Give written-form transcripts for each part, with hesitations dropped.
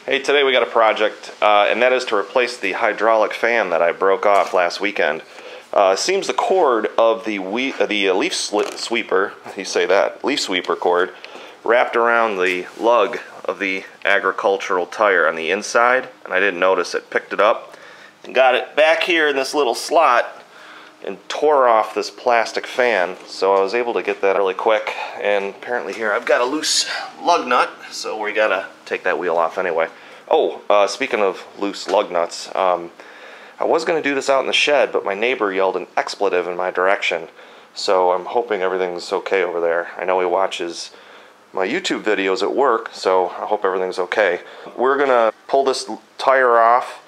Hey, today we got a project, and that is to replace the hydraulic fan that I broke off last weekend. Seems the cord of the leaf sweeper, you say that, leaf sweeper cord, wrapped around the lug of the agricultural tire on the inside, and I didn't notice it. Picked it up and got it back here in this little slot and tore off this plastic fan, so I was able to get that really quick. And apparently here I've got a loose lug nut, so we gotta take that wheel off anyway. Oh, speaking of loose lug nuts, I was gonna do this out in the shed, but my neighbor yelled an expletive in my direction, so I'm hoping everything's okay over there. I know he watches my YouTube videos at work, so I hope everything's okay. We're gonna pull this tire off,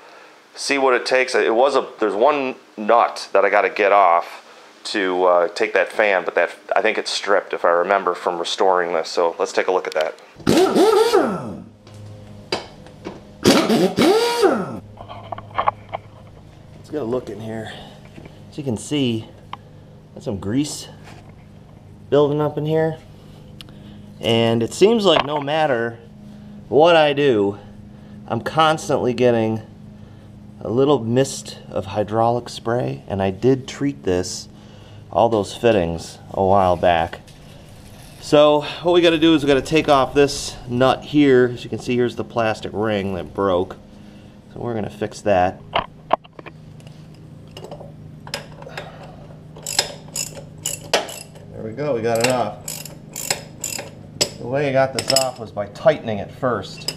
see what it takes. There's one nut that I got to get off to take that fan, but I think it's stripped if I remember from restoring this. So let's take a look at that. Let's get a look in here. As you can see, there's some grease building up in here, and it seems like no matter what I do, I'm constantly getting a little mist of hydraulic spray, and I did treat all those fittings a while back. So what we got to do is we got to take off this nut here. As you can see, here's the plastic ring that broke, so we're going to fix that. There we go, we got it off. The way I got this off was by tightening it first.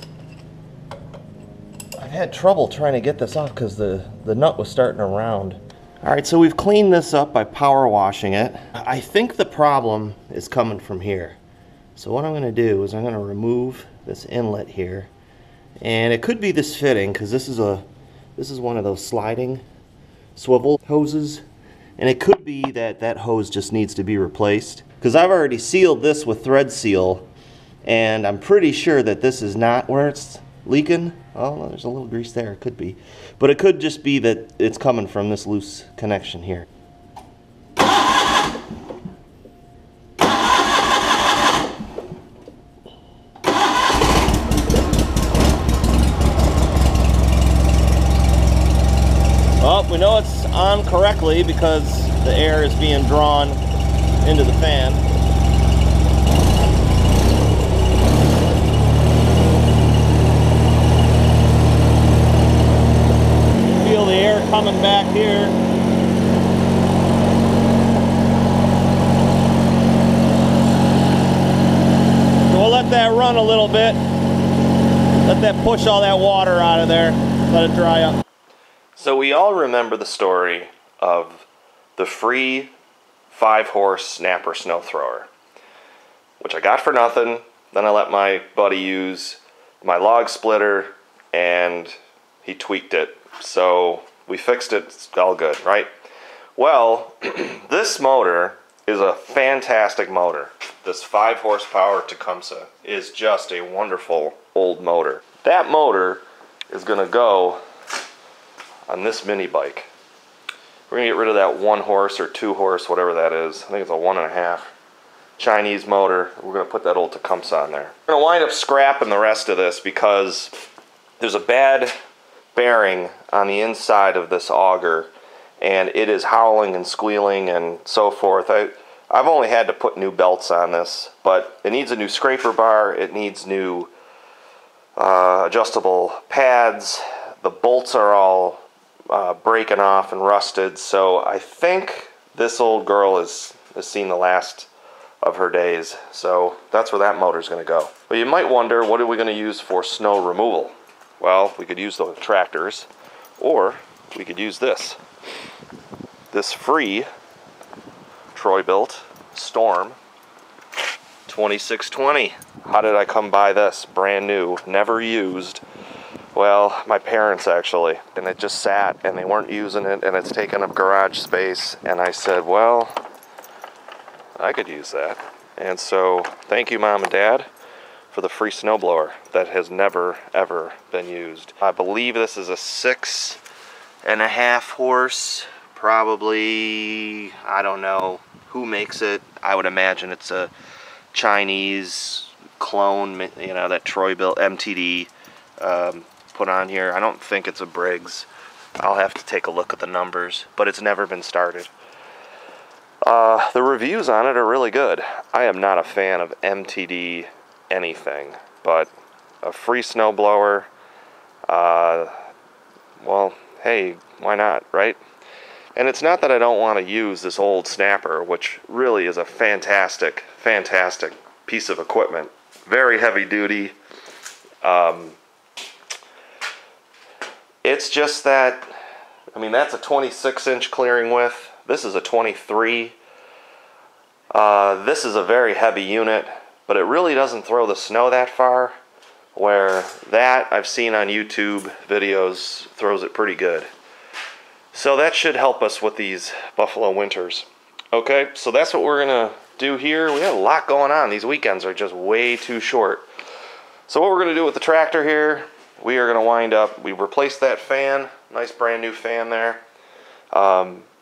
I've had trouble trying to get this off because the nut was starting to round. Alright, so we've cleaned this up by power washing it. I think the problem is coming from here. So what I'm going to do is I'm going to remove this inlet here. And it could be this fitting, because this is one of those sliding swivel hoses. And it could be that hose just needs to be replaced, because I've already sealed this with thread seal, and I'm pretty sure that this is not where it's leaking. Oh, there's a little grease there, it could be. But it could just be that it's coming from this loose connection here. Well, we know it's on correctly because the air is being drawn into the fan. Feel the air coming back here. So we'll let that run a little bit. Let that push all that water out of there. Let it dry up. So we all remember the story of the free 5-horse snapper snow thrower, which I got for nothing. Then I let my buddy use my log splitter and he tweaked it. So we fixed it, it's all good, right? Well, this motor is a fantastic motor. This 5 horsepower Tecumseh is just a wonderful old motor. That motor is gonna go on this mini bike. We're gonna get rid of that 1 horse or 2 horse, whatever that is. I think it's a 1.5 Chinese motor. We're gonna put that old Tecumseh on there. We're gonna wind up scrapping the rest of this because there's a bad bearing on the inside of this auger, and it is howling and squealing and so forth. I've only had to put new belts on this, but it needs a new scraper bar, it needs new adjustable pads. The bolts are all breaking off and rusted, so I think this old girl has seen the last of her days. So that's where that motor's going to go. But you might wonder, what are we going to use for snow removal? Well, we could use the tractors, or we could use this free TroyBilt Storm 2620. How did I come by this? Brand new, never used. Well, my parents actually, and it just sat and they weren't using it, and it's taking up garage space, and I said, well, I could use that. And so thank you, Mom and Dad, for the free snowblower that has never ever been used. I believe this is a 6.5 horse, probably. I don't know who makes it. I would imagine it's a Chinese clone, you know, that TroyBilt MTD put on here. I don't think it's a Briggs. I'll have to take a look at the numbers, but it's never been started. The reviews on it are really good. I am not a fan of MTD anything, but a free snowblower, well, hey, why not, right? And it's not that I don't want to use this old snapper, which really is a fantastic, fantastic piece of equipment. Very heavy duty. It's just that, I mean, that's a 26-inch clearing width. This is a 23. This is a very heavy unit, but it really doesn't throw the snow that far, where that I've seen on YouTube videos throws it pretty good. So that should help us with these Buffalo winters. Okay, so that's what we're gonna do here. We have a lot going on. These weekends are just way too short. So what we're gonna do with the tractor here, we are gonna wind up, we replaced that fan, nice brand new fan there.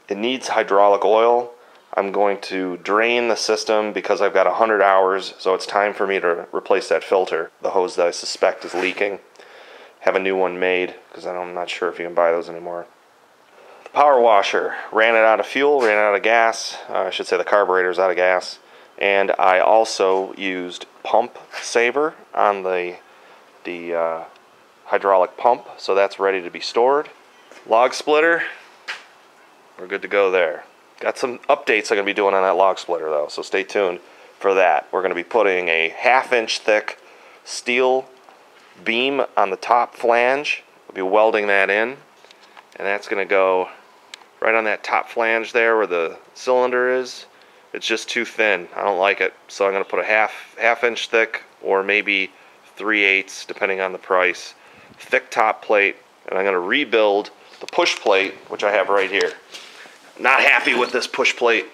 It needs hydraulic oil. I'm going to drain the system because I've got 100 hours, so it's time for me to replace that filter. The hose that I suspect is leaking. Have a new one made because I'm not sure if you can buy those anymore. The power washer, ran it out of fuel, ran out of gas. I should say the carburetor's out of gas. And I also used pump saver on the hydraulic pump, so that's ready to be stored. Log splitter, we're good to go there. Got some updates I'm going to be doing on that log splitter though, so stay tuned for that. We're going to be putting a 1/2-inch thick steel beam on the top flange. We'll be welding that in, and that's going to go right on that top flange there where the cylinder is. It's just too thin. I don't like it, so I'm going to put a half-inch thick, or maybe 3/8 depending on the price, thick top plate, and I'm going to rebuild the push plate, which I have right here. Not happy with this push plate.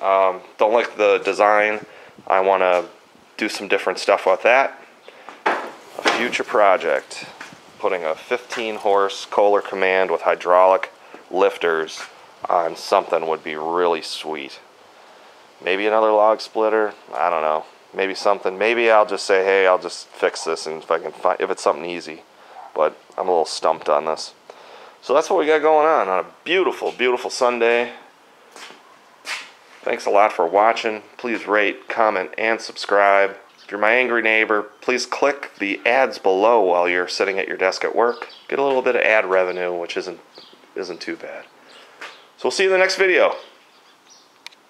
Don't like the design. I want to do some different stuff with that. A future project, putting a 15-horse Kohler Command with hydraulic lifters on something would be really sweet. Maybe another log splitter. I don't know. Maybe something. Maybe I'll just say, hey, I'll just fix this, and if I can find, if it's something easy. But I'm a little stumped on this. So that's what we got going on a beautiful, beautiful Sunday. Thanks a lot for watching. Please rate, comment, and subscribe. If you're my angry neighbor, please click the ads below while you're sitting at your desk at work. Get a little bit of ad revenue, which isn't too bad. So we'll see you in the next video.